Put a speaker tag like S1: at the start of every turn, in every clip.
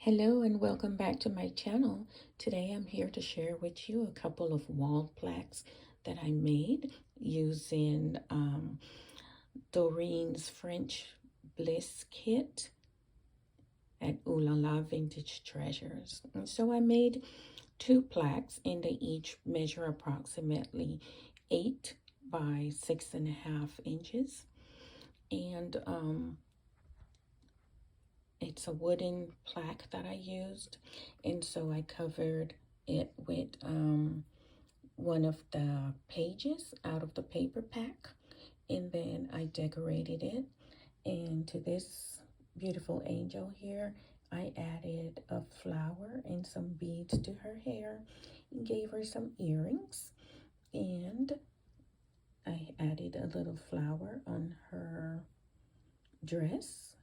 S1: Hello and welcome back to my channel. Today I'm here to share with you a couple of wall plaques that I made using Doreen's French Bliss kit at Ooh La La Vintage Treasures. And so I made two plaques and they each measure approximately 8 by 6.5 inches. And it's a wooden plaque that I used, and so I covered it with one of the pages out of the paper pack, and then I decorated it. And to this beautiful angel here, I added a flower and some beads to her hair and gave her some earrings, and I added a little flower on her dress.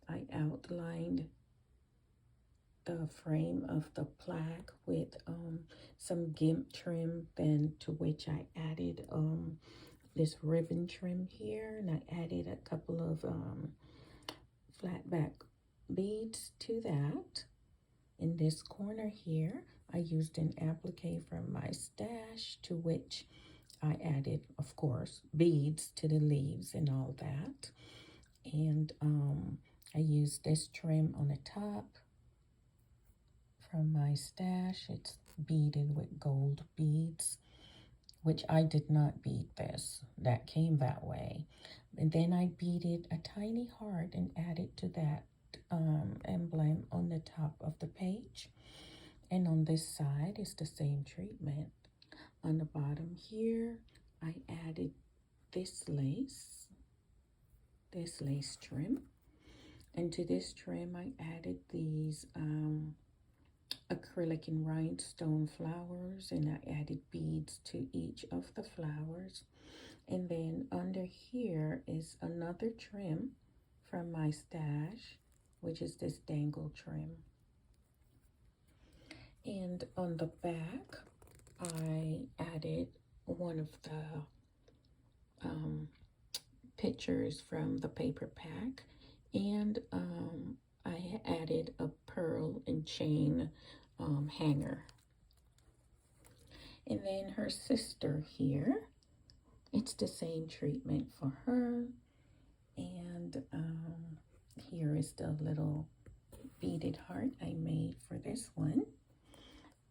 S1: I outlined the frame of the plaque with some gimp trim, then to which I added this ribbon trim here, and I added a couple of flat back beads to that. In this corner here, I used an applique from my stash, to which I added, of course, beads to the leaves and all that. And I used this trim on the top from my stash. It's beaded with gold beads, which I did not bead this. That came that way. And then I beaded a tiny heart and added to that emblem on the top of the page. And on this side is the same treatment. On the bottom here, I added this lace trim. And to this trim, I added these acrylic and rhinestone flowers, and I added beads to each of the flowers. And then under here is another trim from my stash, which is this dangle trim. And on the back, I added one of the pictures from the paper pack, and I added a pearl and chain hanger. And then her sister here, it's the same treatment for her. And here is the little beaded heart I made for this one.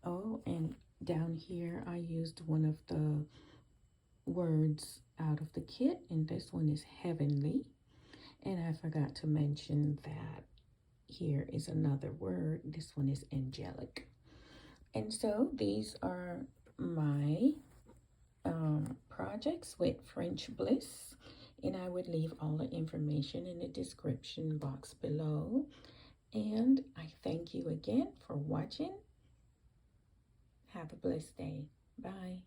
S1: Oh, and down here I used one of the words out of the kit, and this one is heavenly. And I forgot to mention that here is another word. This one is angelic. And so these are my projects with French Bliss, and I would leave all the information in the description box below. And I thank you again for watching. Have a blessed day. Bye.